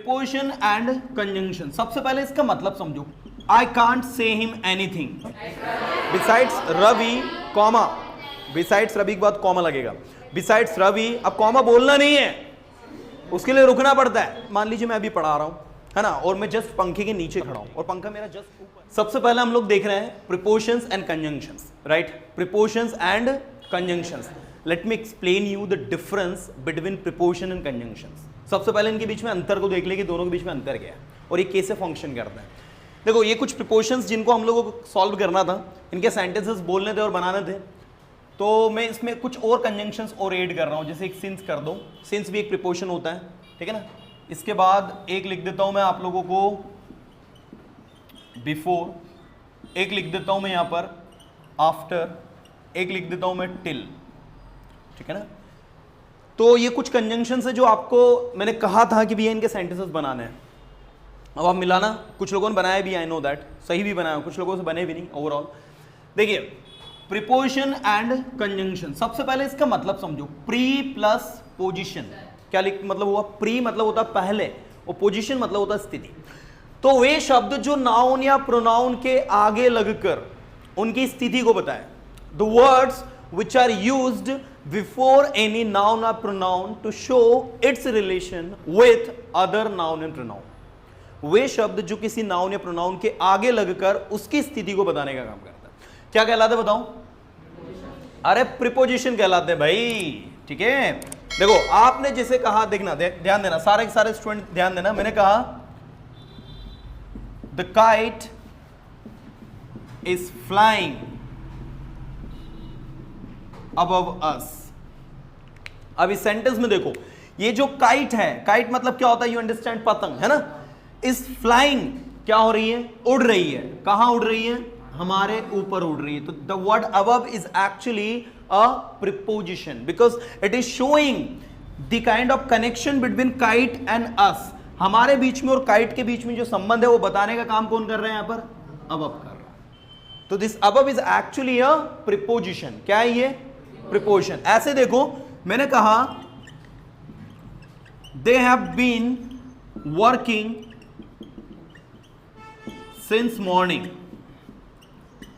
Preposition and conjunction. सबसे पहले इसका मतलब समझो। I can't say him anything besides Ravi, comma, besides Ravi के बाद कॉमा लगेगा, बिसाइड्स रवि। अब कॉमा बोलना नहीं है, उसके लिए रुकना पड़ता है। मान लीजिए मैं अभी पढ़ा रहा हूं, है ना, और मैं जस्ट पंखे के नीचे खड़ा हूं और पंखा मेरा जस्ट ऊपर। सबसे पहले हम लोग देख रहे हैं prepositions and conjunctions, right? Prepositions and conjunctions. Let me explain you the difference between preposition and conjunctions. सबसे पहले इनके बीच में अंतर को देख ले कि दोनों के बीच में अंतर क्या है और ये कैसे फंक्शन करते हैं। देखो, ये कुछ प्रीपोजिशंस जिनको हम लोगों को सॉल्व करना था, इनके सेंटेंसेस बोलने थे और बनाने थे, तो मैं इसमें कुछ और कंजंक्शंस और ऐड कर रहा हूं। जैसे एक सिंस कर दो, सिंस भी एक प्रीपोजिशन होता है, ठीक है ना। इसके बाद एक लिख देता हूं मैं आप लोगों को बिफोर, एक लिख देता हूं मैं यहां पर आफ्टर, एक लिख देता हूं मैं टिल, ठीक है ना। तो ये कुछ कंजंक्शंस है जो आपको मैंने कहा था कि भैया इनके सेंटेंसेस बनाने हैं। अब आप मिलाना, कुछ लोगों ने बनाया भी, आई नो दैट, सही भी बनाया, कुछ लोगों से बने भी नहीं ओवरऑल। देखिए, प्रीपोजिशन एंड कंजंक्शन। सबसे पहले इसका मतलब समझो। प्री प्लस पोजीशन, क्या मतलब हुआ? प्री मतलब होता पहले और पोजीशन मतलब होता स्थिति। तो वे शब्द जो नाउन या प्रोनाउन के आगे लगकर उनकी स्थिति को बताए। The words which are used before any noun or pronoun to show its relation with other noun and pronoun। वे शब्द जो किसी नाउन या प्रोनाउन के आगे लगकर उसकी स्थिति को बताने का काम करता है, क्या कहलाते बताऊं? अरे प्रीपोजिशन कहलाते हैं भाई, ठीक है। देखो, आपने जैसे कहा, देखना, ध्यान देना, सारे के सारे स्टूडेंट ध्यान देना। मैंने कहा the kite is flying above us। अब इस सेंटेंस में देखो, ये जो काइट है, काइट मतलब क्या होता है? यू अंडरस्टैंड, पतंग, है ना। इस फ्लाइंग क्या हो रही है? उड़ रही है। कहां उड़ रही है? हमारे ऊपर उड़ रही है। तो the word above is actually a preposition because it is showing the kind of connection between kite and us. हमारे बीच में और काइट के बीच में जो संबंध है वो बताने का काम कौन कर रहे हैं? यहां पर above कर रहा है। तो this above is actually a preposition. क्या है ये? प्रीपोजिशन। ऐसे देखो, मैंने कहा they have been working since morning.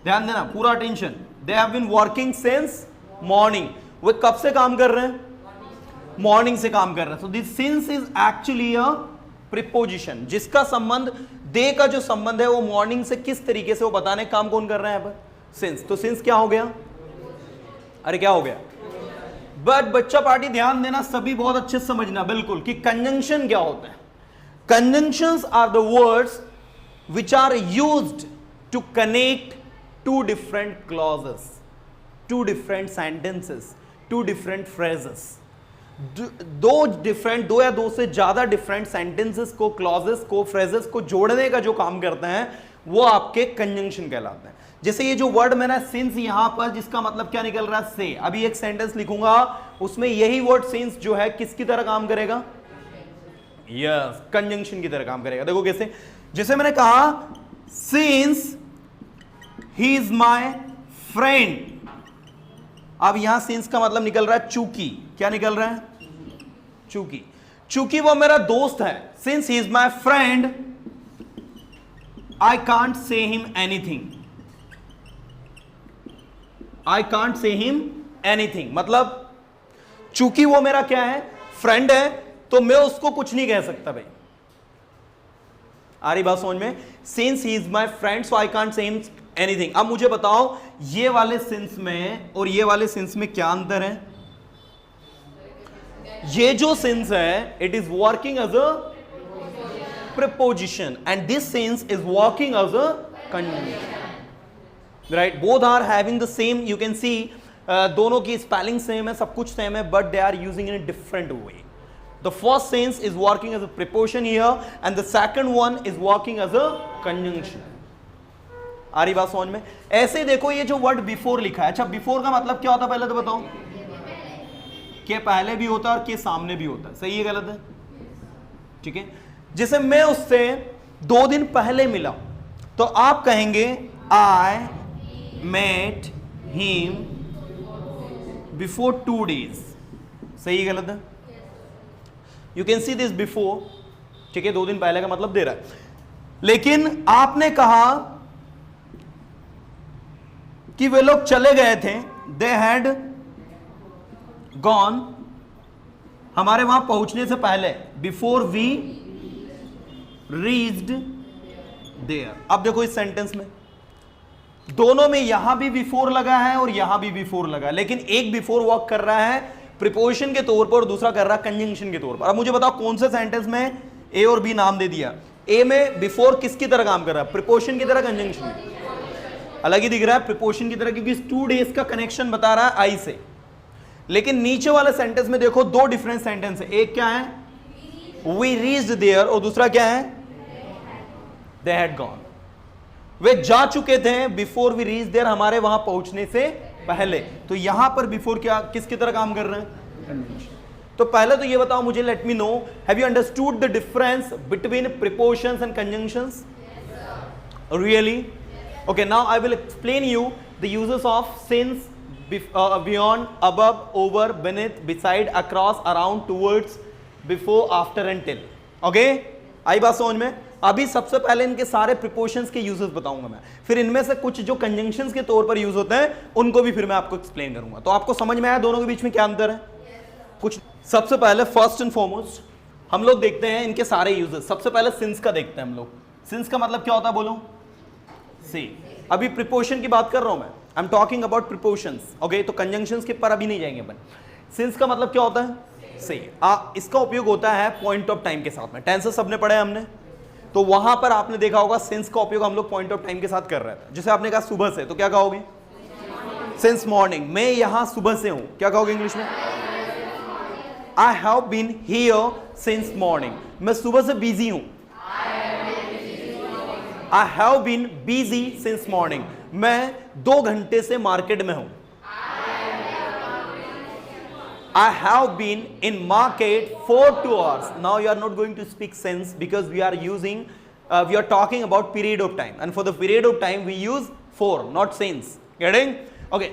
ध्यान देना, पूरा attention. They have been working since morning. वो कब से काम कर रहे हैं? मॉर्निंग से काम कर रहे हैं। So this since is actually a preposition, जिसका संबंध, दे का जो संबंध है वो मॉर्निंग से किस तरीके से वो बताने का काम कौन कर रहे हैं यहां पर? सिंस। तो सिंस क्या हो गया? अरे क्या हो गया? बट बच्चा पार्टी ध्यान देना, सभी बहुत अच्छे से समझना बिल्कुल कि कंजंक्शन क्या होता है। Conjunctions are the words which are used to connect two different clauses, two different sentences, two different phrases. दो या दो से ज्यादा डिफरेंट सेंटेंसेस को, क्लॉजेस को, फ्रेजेस को जोड़ने का जो काम करते हैं वो आपके कंजंक्शन कहलाते हैं। जैसे ये जो वर्ड मैंने सिंस यहां पर, जिसका मतलब क्या निकल रहा है? से। अभी एक सेंटेंस लिखूंगा, उसमें यही वर्ड सिंस जो है किसकी तरह काम करेगा? यस, कंजंक्शन की तरह काम करेगा। देखो कैसे, जैसे मैंने कहा since he is my friend. अब यहां सिंस का मतलब निकल रहा है चूंकि। क्या निकल रहा है? चूंकि। चूंकि वो मेरा दोस्त है। Since he is my friend I can't say him anything. I can't say him anything मतलब चूंकि वो मेरा क्या है? फ्रेंड है, तो मैं उसको कुछ नहीं कह सकता भाई। आ रही बात समझ में? Since he is my friend so I can't say him anything. अब मुझे बताओ, ये वाले सिंस में और ये वाले सिंस में क्या अंतर है? ये जो सिंस है, it is working as a preposition and this since is working as a conjunction. Right, both are having the same, you can see, दोनों की स्पेलिंग सेम है, सब कुछ सेम है, but they are using in a different way. The first sense is working as a preposition here and the second one is working as a conjunction. आ रही बात समझ में? ऐसे देखो, ये जो वर्ड बिफोर लिखा है, अच्छा बिफोर का मतलब क्या होता है पहले तो बताओ? के पहले भी होता है और के सामने भी होता है। सही है गलत है? ठीक है। जैसे मैं उससे 2 दिन पहले मिला तो आप कहेंगे I met him before 2 days। सही है गलत है? You can see this before ठीक है, 2 दिन पहले का मतलब दे रहा है। लेकिन आपने कहा कि वे लोग चले गए थे, दे हैड गॉन, हमारे वहां पहुंचने से पहले, बिफोर वी रीच्ड देयर। अब देखो इस सेंटेंस में दोनों में यहां भी बिफोर लगा है और यहां भी बिफोर लगा है, लेकिन एक बिफोर वर्क कर रहा है प्रीपोजिशन के तौर पर और दूसरा कर रहा है कंजंक्शन के तौर पर। अब मुझे बताओ कौन से सेंटेंस में ए और बी नाम दे दिया? ए में बिफोर किसकी तरह काम कर रहा है? प्रीपोजिशन की तरह, कंजंक्शन की? अलग ही दिख रहा है, प्रीपोजिशन की तरह, क्योंकि 2 डेज का कनेक्शन बता रहा है आई से। लेकिन नीचे वाले सेंटेंस में देखो 2 डिफरेंट सेंटेंस है, एक क्या है वी रीच्ड देयर और दूसरा क्या है दे हैड गॉन। वे जा चुके थे बिफोर वी रीच्ड देयर, हमारे वहां पहुंचने से पहले। तो यहां पर बिफोर क्या किसकी तरह काम कर रहे हैं? तो पहले तो ये बताओ मुझे, let me know, have you understood the difference between prepositions and conjunctions? Really? Okay, now I will explain you the uses of since, beyond, above, over, beneath, beside, across, around, towards, before, after and till. Okay? आई बात समझ में? अभी सबसे पहले इनके सारे prepositions के uses बताऊंगा मैं, फिर इनमें से कुछ जो कंजंक्शंस के तौर पर यूज होते हैं उनको भी फिर मैं आपको एक्सप्लेन करूंगा। तो आपको समझ में आया दोनों के बीच में क्या अंतर है? कुछ सबसे पहले फर्स्ट एंड फॉरमोस्ट हम लोग देखते हैं इनके सारे यूजेस। सबसे पहले सिंस का देखते हैं हम लोग। सिंस का मतलब क्या होता है बोलो? सी। अभी प्रीपोजिशन की बात कर रहा हूं मैं, I am talking about prepositions. Okay, तो कंजंक्शंस के पर अभी नहीं जाएंगे अपन। सिंस का मतलब क्या होता है? सी। इसका उपयोग होता है पॉइंट ऑफ टाइम के साथ में। टेंसेस सबने पढ़े हमने, तो वहां पर आपने देखा होगा सिंस का उपयोग हम लोग पॉइंट ऑफ टाइम के साथ कर रहे थे। जैसे आपने कहा सुबह से, तो क्या कहोगे? Since morning. मैं यहां सुबह से हूं, क्या कहोगे इंग्लिश में? I have been here since morning. मैं सुबह से बिजी हूं, I have been busy since morning. मैं 2 घंटे से मार्केट में हूं। I have been in market for 2 hours. Now you are not going to speak since because we are using, we are talking about period of time, and for the period of time we use for, not since. Getting? Okay.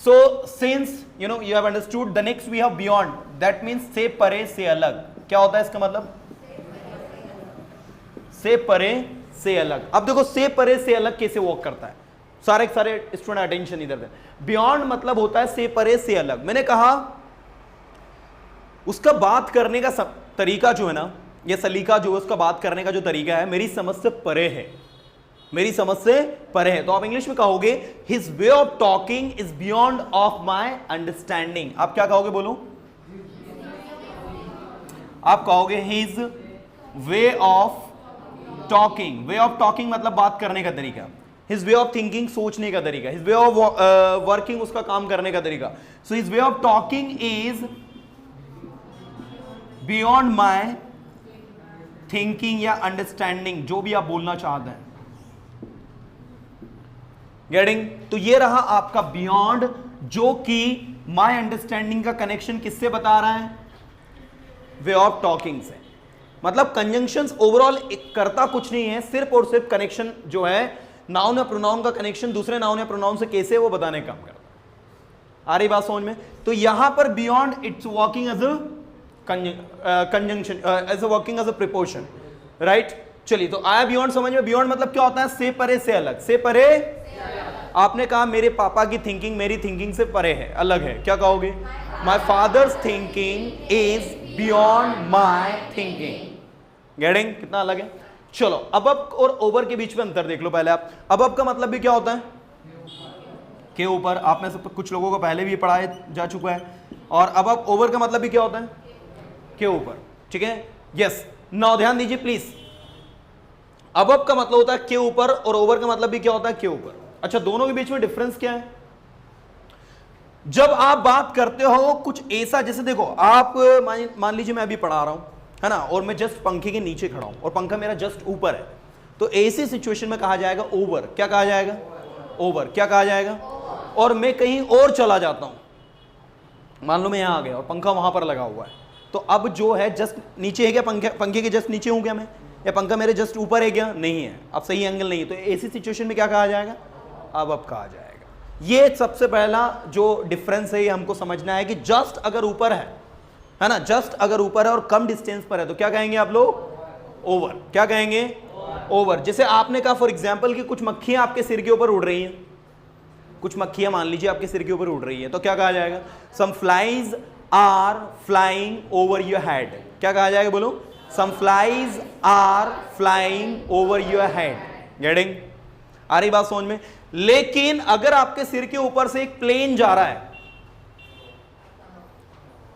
So since you know you have understood. The next we have beyond. That means से परे से अलग। क्या होता है इसका मतलब? से परे से अलग। अब देखो से परे से अलग कैसे वर्क करता है, सारे स्टूडेंट अटेंशन इधर दे। बियॉन्ड मतलब होता है से परे से अलग। मैंने कहा उसका बात करने का तरीका जो है ना, ये सलीका जो है उसका बात करने का जो तरीका है मेरी समझ से परे है, मेरी समझ से परे है। तो आप इंग्लिश में कहोगे his way of talking is beyond of my understanding. आप क्या कहोगे बोलो? आप कहोगे his way of talking. Way of talking मतलब बात करने का तरीका। हिज वे ऑफ थिंकिंग सोचने का तरीका। हिज वे ऑफ वर्किंग उसका काम करने का तरीका। So his way of talking is beyond my thinking या अंडरस्टैंडिंग, जो भी आप बोलना चाहते हैं। गेटिंग? तो ये रहा आपका बियॉन्ड, जो कि माई अंडरस्टैंडिंग का कनेक्शन किससे बता रहा है? वे ऑफ टॉकिंग से। मतलब कंजंक्शंस ओवरऑल करता कुछ नहीं है, सिर्फ और सिर्फ कनेक्शन जो है नाउन या प्रोनाउन का कनेक्शन दूसरे नाउन या प्रोनाउन से कैसे वो बताने का काम करता है। आ रही बात समझ में? तो यहां पर beyond it's working as a conjunction, as a working as a preposition, right? चलिए, तो आया बियॉन्ड समझ में? बियॉन्ड मतलब क्या होता है? से परे से अलग। से परे, आपने कहा मेरे पापा की थिंकिंग मेरी थिंकिंग से परे है, अलग है, क्या कहोगे? My father's thinking is beyond my thinking. Getting? कितना अलग है। चलो, अब और ओवर के बीच में अंतर देख लो पहले आप। अब का मतलब भी क्या होता है? के ऊपर। आपने सब कुछ लोगों को पहले भी पढ़ाया जा चुका है। और अब ओवर का मतलब भी क्या होता है? के ऊपर। ठीक है, यस। नाउ ध्यान दीजिए प्लीज। अब का मतलब होता है के ऊपर और ओवर का मतलब भी क्या होता है? के ऊपर। अच्छा, दोनों के बीच में डिफरेंस क्या है? जब आप बात करते हो कुछ ऐसा, जैसे देखो आप मान लीजिए मैं अभी पढ़ा रहा हूं, है ना, और मैं जस्ट पंखे के नीचे खड़ा हूं और पंखा मेरा जस्ट ऊपर है, तो ऐसी सिचुएशन में कहा जाएगा ओवर। क्या कहा जाएगा? ओवर। क्या कहा जाएगा? और मैं कहीं और चला जाता हूं, मान लो मैं यहां आ गया और पंखा वहां पर लगा हुआ है, तो अब जो है जस्ट नीचे है क्या? पंखे के जस्ट नीचे हूं क्या मैं? या पंखा मेरे जस्ट ऊपर है क्या? नहीं है, अब सही एंगल नहीं है। तो ऐसी सिचुएशन में क्या कहा जाएगा? अब कहा जाएगा। ये सबसे पहला जो डिफरेंस है ये हमको समझना है कि जस्ट अगर ऊपर है ना, जस्ट अगर ऊपर है और कम डिस्टेंस पर है तो क्या कहेंगे आप लोग? ओवर। क्या कहेंगे? ओवर। जैसे आपने कहा फॉर एग्जाम्पल कि कुछ मक्खियां आपके सिर के ऊपर उड़ रही हैं, कुछ मक्खियां मान लीजिए आपके सिर के ऊपर उड़ रही है, तो क्या कहा जाएगा? Some flies are flying over your head. क्या कहा जाएगा? बोलो। Some flies are flying over your head. Getting? आ रही बात समझ में? लेकिन अगर आपके सिर के ऊपर से एक प्लेन जा रहा है,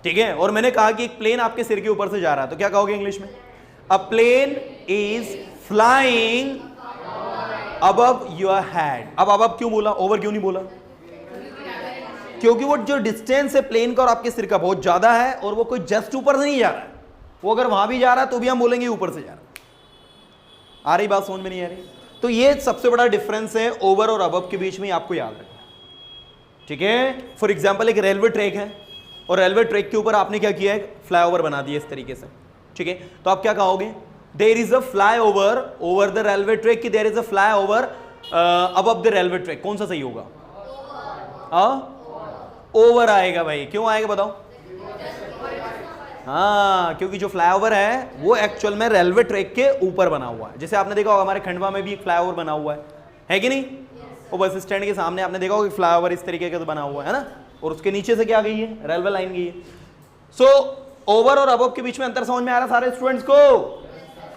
ठीक है, और मैंने कहा कि एक प्लेन आपके सिर के ऊपर से जा रहा है, तो क्या कहोगे इंग्लिश में? A plane is flying above your head. अब अबव क्यों बोला, ओवर क्यों नहीं बोला? क्योंकि वो जो डिस्टेंस है प्लेन का और आपके सिर का बहुत ज्यादा है, और वो कोई जस्ट ऊपर से नहीं जा रहा है। वो अगर वहां भी जा रहा है तो भी हम बोलेंगे ऊपर से जा रहा है। आ रही बात समझ में नहीं आ रही? तो ये सबसे बड़ा डिफरेंस है ओवर और अबव के बीच में, आपको याद रखना, ठीक है। फॉर एग्जाम्पल एक रेलवे ट्रैक है, और रेलवे ट्रैक के ऊपर आपने क्या किया है? फ्लाईओवर बना दिया इस तरीके से, ठीक है। तो आप क्या कहोगे? There is a flyover over the railway track, कि there is a flyover above the railway track. कौन सा सही होगा? ओवर आएगा भाई। क्यों आएगा बताओ? हाँ, क्योंकि जो फ्लाईओवर है वो एक्चुअल में रेलवे ट्रैक के ऊपर बना हुआ है। जैसे आपने देखा होगा हमारे खंडवा में भी एक फ्लाईओवर बना हुआ है कि नहीं? वो बस स्टैंड के सामने आपने देखा होगा फ्लाईओवर इस तरीके का बना हुआ है ना, और उसके नीचे से क्या गई है? रेलवे लाइन गई है। सो ओवर और अबव के बीच में अंतर समझ में आ रहा है सारे स्टूडेंट्स को?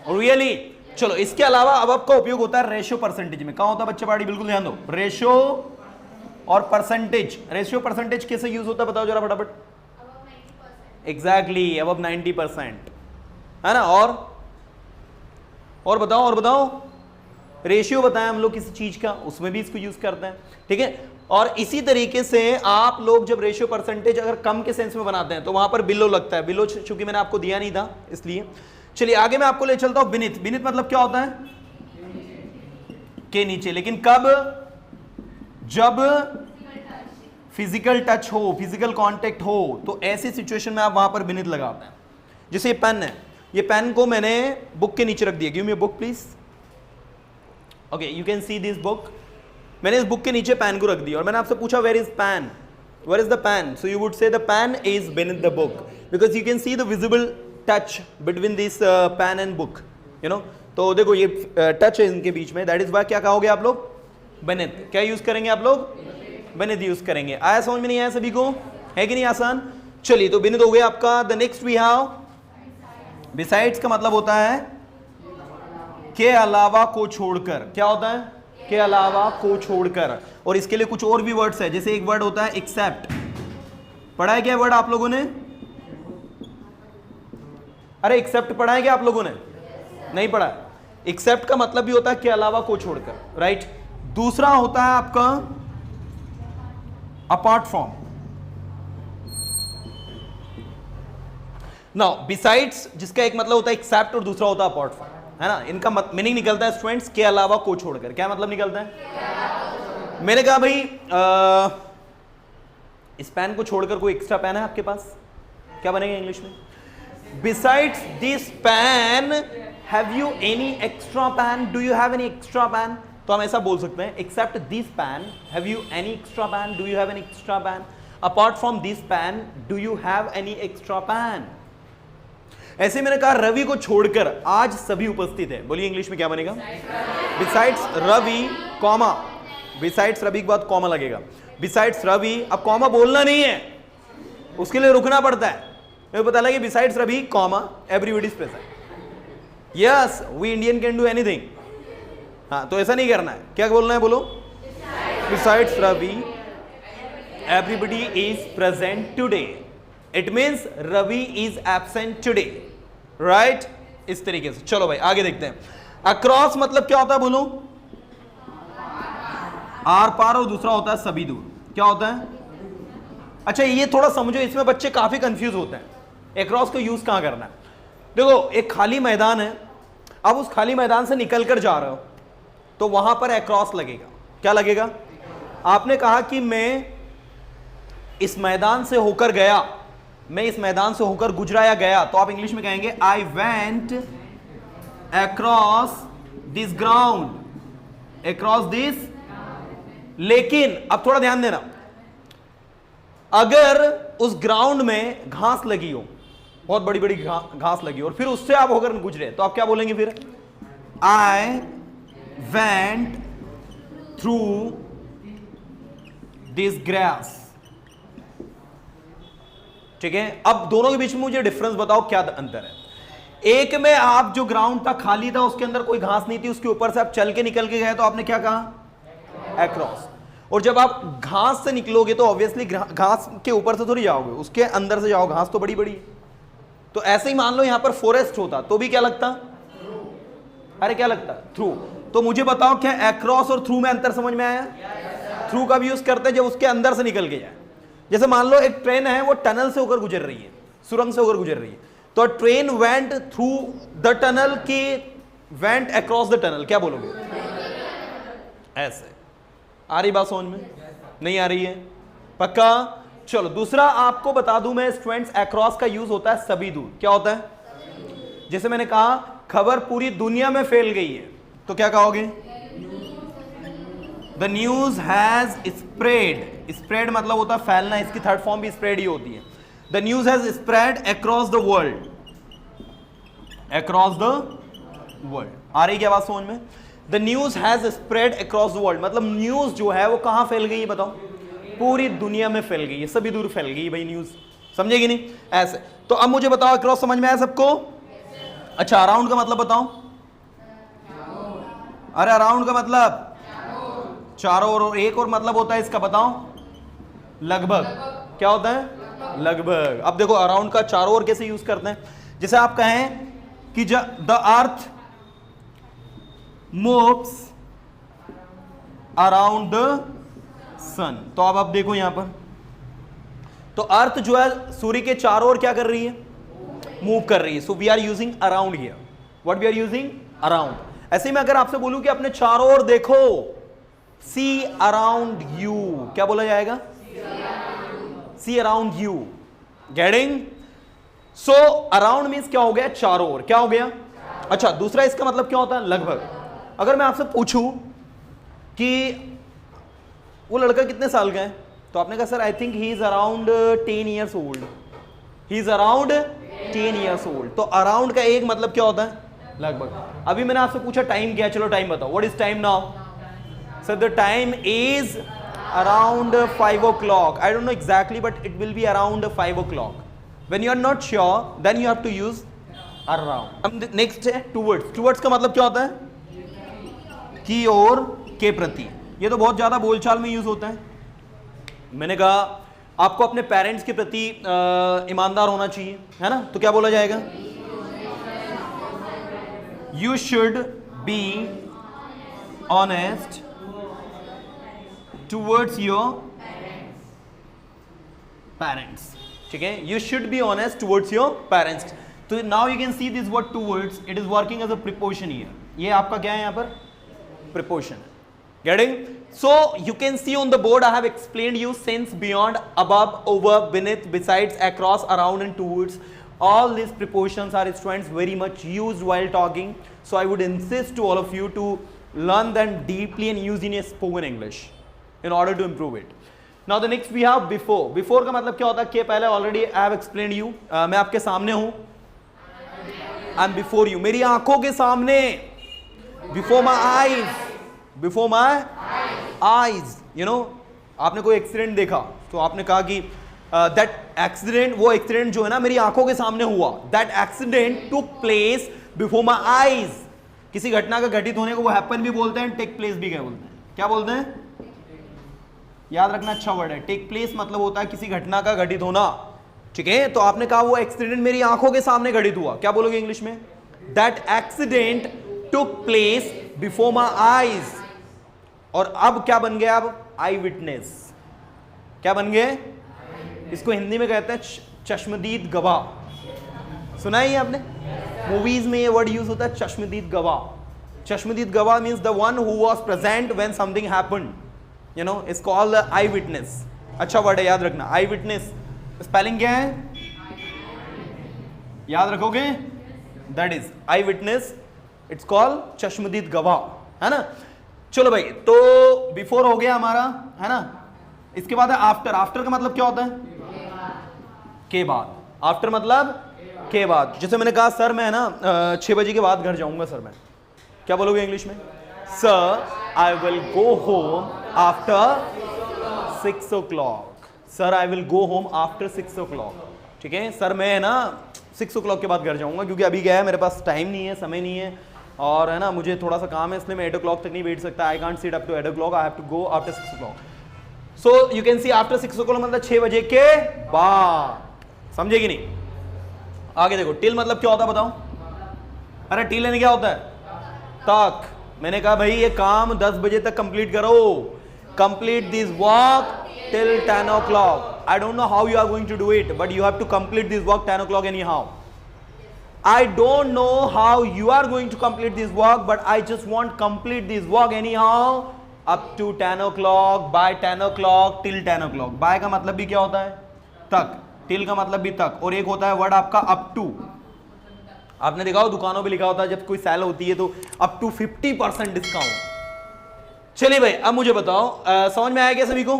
रियली? चलो, इसके अलावा अबव का उपयोग होता है रेशियो परसेंटेज में। कहां होता है बच्चे? पार्टी बिल्कुल ध्यान दो। रेशियो और परसेंटेज। रेशियो परसेंटेज कैसे यूज होता है बताओ जरा फटाफट। एग्जैक्टली, अबव 90%, है ना। और बताओ। रेशियो बताएं हम लोग किसी चीज का, उसमें भी इसको यूज करते हैं, ठीक है। और इसी तरीके से आप लोग जब रेशियो परसेंटेज अगर कम के सेंस में बनाते हैं तो वहां पर बिलो लगता है। बिलो चूंकि मैंने आपको दिया नहीं था इसलिए। चलिए आगे मैं आपको ले चलता हूं बिनिथ। बिनिथ मतलब क्या होता है? के नीचे। लेकिन कब? जब फिजिकल टच हो, फिजिकल कांटेक्ट हो, तो ऐसी सिचुएशन में आप वहां पर बिनिथ लगाते हैं। जैसे ये पेन है, ये पेन को मैंने बुक के नीचे रख दिया। Give me a book please. Okay, you can see this book. मैंने इस बुक के नीचे पेन को रख दिया, और मैंने आपसे पूछा where is pen, where is the pen? So you would say the pen is beneath the book, because you can see the visible touch between this pen and book, you know. तो देखो ये touch है इनके बीच में, that is why क्या कहोगे आप लोग? बिनिथ। क्या यूज करेंगे आप लोग? बिनिथ यूज करेंगे। आया समझ में नहीं आया सभी को? है कि नहीं आसान? चलिए, तो बिनिथ हो गया आपका। The next we have besides का मतलब होता है के अलावा को छोड़कर। क्या होता है? के अलावा को छोड़कर। और इसके लिए कुछ और भी वर्ड्स है, जैसे एक वर्ड होता है एक्सेप्ट। पढ़ा है क्या वर्ड आप लोगों ने? अरे एक्सेप्ट पढ़ा है क्या आप लोगों ने? नहीं पढ़ा। एक्सेप्ट का मतलब भी होता है के अलावा को छोड़कर, राइट। दूसरा होता है आपका अपार्ट फ्रॉम। नाउ बिसाइड्स, जिसका एक मतलब होता है एक्सेप्ट और दूसरा होता है अपार्ट फ्रॉम, है ना। इनका मीनिंग निकलता है स्टूडेंट्स के अलावा को छोड़कर। क्या मतलब निकलता है? मैंने कहा भाई इस पेन को छोड़कर कोई एक्स्ट्रा पेन है आपके पास? क्या बनेगा इंग्लिश में? Besides this pen have you any extra pen? Do you have any extra pen? तो हम ऐसा बोल सकते हैं except this pen have you any extra pen? Do you have any extra pen? Apart from this pen do you have any extra pen? ऐसे मैंने कहा रवि को छोड़कर आज सभी उपस्थित है। बोलिए इंग्लिश में क्या बनेगा? Besides Ravi comma, besides Ravi के बाद कॉमा लगेगा। बिसाइड्स रवि, अब कॉमा बोलना नहीं है, उसके लिए रुकना पड़ता है। मेरे पता लगे besides Ravi comma everybody is present. Yes, we Indian can do anything. हाँ, तो ऐसा नहीं करना है। क्या बोलना है? बोलो। Besides Ravi everybody is present today. It means Ravi is absent today, right. इस तरीके से। चलो भाई आगे देखते हैं। अक्रॉस मतलब क्या होता है? बोलो। आर पार, और दूसरा होता है सभी दूर। क्या होता है? अच्छा, ये थोड़ा समझो, इसमें बच्चे काफी कंफ्यूज होते हैं। अक्रॉस को यूज कहां करना है? देखो, एक खाली मैदान है, अब उस खाली मैदान से निकल कर जा रहे हो तो वहां पर अक्रॉस लगेगा। क्या लगेगा? आपने कहा कि मैं इस मैदान से होकर गया, मैं इस मैदान से होकर गुजरा या गया, तो आप इंग्लिश में कहेंगे I went across this ground, across this. लेकिन अब थोड़ा ध्यान देना, अगर उस ग्राउंड में घास लगी बहुत बड़ी बड़ी घास लगी और फिर उससे आप होकर गुजरे, तो आप क्या बोलेंगे फिर? I went through this grass. ठीक है, अब दोनों के बीच में मुझे डिफरेंस बताओ, क्या अंतर है? एक में आप जो ग्राउंड था खाली था, उसके अंदर कोई घास नहीं थी, उसके ऊपर से आप चल के निकल के गए, तो आपने क्या कहा? अक्रॉस। और जब आप घास से निकलोगे तो ऑब्वियसली घास के ऊपर से थोड़ी जाओगे, उसके अंदर से जाओ, घास तो बड़ी बड़ी है। तो ऐसे ही मान लो यहां पर फॉरेस्ट होता तो भी क्या लगता? अरे क्या लगता? थ्रू। तो मुझे बताओ क्या अक्रॉस और थ्रू में अंतर समझ में आया? थ्रू का भी यूज करते हैं जब उसके अंदर से निकल के जाए। जैसे मान लो एक ट्रेन है, वो टनल से होकर गुजर रही है, सुरंग से होकर गुजर रही है, तो train went through the tunnel की वेंट अक्रॉस द टनल, क्या बोलोगे? ऐसे। आ रही बात समझ में? नहीं आ रही है? पक्का? चलो दूसरा आपको बता दूं मैं स्टूडेंट्स, अक्रॉस का यूज होता है सभी दूर। क्या होता है? जैसे मैंने कहा खबर पूरी दुनिया में फैल गई है, तो क्या कहोगे? The news has spread. Spread मतलब होता है फैलना, इसकी थर्ड फॉर्म भी स्प्रेड ही होती है। The news has spread across the world. Across the world. आ रही क्या बात समझ में? The news has spread across the world, मतलब न्यूज जो है वो कहां फैल गई है बताओ? पूरी दुनिया में फैल गई है, सभी दूर फैल गई भाई न्यूज। समझेगी नहीं? ऐसे। तो अब मुझे बताओ अक्रॉस समझ में आया सबको? अच्छा, अराउंड का मतलब बताओ? अरे अराउंड का मतलब चारों ओर, और एक और मतलब होता है इसका, बताओ? लगभग। क्या होता है? लगभग। अब देखो अराउंड का चारों ओर कैसे यूज करते हैं। जैसे आप कहें कि the earth moves around the sun, तो अब आप देखो यहां पर, तो अर्थ जो है सूर्य के चारों ओर क्या कर रही है? मूव कर रही है। So we are using around here. What we are using? Around. ऐसे ही मैं अगर आपसे बोलूं कि अपने चारों ओर देखो, सी अराउंड यू, क्या बोला जाएगा? See around you. Getting? So around means क्या हो गया? चारों ओर। क्या हो गया? अच्छा, दूसरा इसका मतलब क्या होता है? लगभग। अगर मैं आपसे पूछूं कि वो लड़का कितने साल का है, तो आपने कहा sir I think he is around 10 years old. He is around 10 years old. तो अराउंड का एक मतलब क्या होता है? लगभग। अभी मैंने आपसे पूछा टाइम क्या है, चलो टाइम बताओ, what is time now? Sir the time is around 5 o'clock. I don't know exactly, but it will be around 5 o'clock. When you are not sure, then you have to use around. Next है towards. Towards का मतलब क्या होता है? की ओर, के प्रति। ये तो बहुत ज्यादा बोलचाल में यूज होता है। मैंने कहा आपको अपने पेरेंट्स के प्रति ईमानदार होना चाहिए, है ना? तो क्या बोला जाएगा? You should be honest towards your parents. ठीक है? You should be honest towards your parents. So now you can see this word towards. It is working as a preposition here. ये आपका क्या है यहाँ पर? Preposition. Getting? So you can see on the board I have explained you since, beyond, above, over, beneath, besides, across, around and towards. All these prepositions are, students, very much used while talking. So I would insist to all of you to learn them deeply and use in your spoken English in order to improve it. Now the next we have before. Before का मतलब क्या होता है? कि पहले already I have explained you. मैं आपके सामने हूँ. I'm before you. मेरी आंखों के सामने. Before my eyes. Before my eyes. You know, आपने कोई एक्सीडेंट देखा तो आपने कहा कि that accident, वो एक्सीडेंट जो है ना मेरी आंखों के सामने हुआ. That accident took place before my eyes. किसी घटना का घटित होने को वो हैपन भी बोलते हैं, टेक प्लेस भी क्या बोलते हैं? क्या बोलते हैं? याद रखना, अच्छा वर्ड है। टेक प्लेस मतलब होता है किसी घटना का घटित होना। ठीक है? तो आपने कहा वो एक्सीडेंट मेरी आंखों के सामने घटित हुआ, क्या बोलोगे इंग्लिश में? That accident took place before my eyes. और अब क्या बन गया? अब आई विटनेस। क्या बन गए? इसको हिंदी में कहते हैं चश्मदीद गवाह। सुना है ये आपने? मूवीज में ये वर्ड यूज होता है, चश्मदीद गवाह। चश्मदीद गवाह means the one who was present when something happened, you know, it's called I witness. अच्छा वर्ड है, याद रखना। आई विटनेस स्पेलिंग क्या है? याद रखोगे? That is I witness, it's called चश्मदीद गवाह, है ना? चलो भाई, तो बिफोर हो गया हमारा, है ना? इसके बाद है आफ्टर। आफ्टर का मतलब क्या होता है? के बाद। आफ्टर मतलब के बाद। जैसे मैंने कहा सर मैं ना 6 बजे के बाद घर जाऊंगा सर, मैं क्या बोलोगे इंग्लिश में? Sir I will go home after 6 o'clock। Sir I will go home after 6 o'clock। ठीक है सर, मैं ना 6 o'clock के बाद घर जाऊंगा, क्योंकि अभी क्या है मेरे पास टाइम नहीं है, समय नहीं है, और है ना मुझे थोड़ा सा काम है, इसलिए मैं 8 o'clock तक नहीं बैठ सकता। I can't sit up to 8 o'clock, I have to go after 6 o'clock। So you can see after 6 o'clock मतलब 6 बजे के बाद। समझे कि नहीं? आगे देखो, टिल मतलब क्या होता है बताओ? अरे टिल यानी क्या होता है? तक। मैंने कहा भाई ये काम 10 बजे तक कंप्लीट करो, complete this work till 10 o'clock। I don't know how you are going to do it, but you have to complete this work 10 o'clock anyhow. I don't know how you are going to complete this work, but I just want complete this work anyhow up to 10 o'clock, by 10 o'clock, till 10 o'clock. By का मतलब भी क्या होता है? तक। till का मतलब भी तक, और एक होता है वर्ड आपका up to। आपने देखा हो दुकानों पे लिखा होता है जब कोई सेल होती है तो up to 50% डिस्काउंट। चलिए भाई अब मुझे बताओ, समझ में आया क्या सभी को?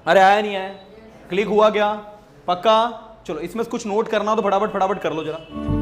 अरे आया नहीं आया? क्लिक हुआ क्या? पक्का? चलो इसमें कुछ नोट करना हो तो फटाफट कर लो जरा।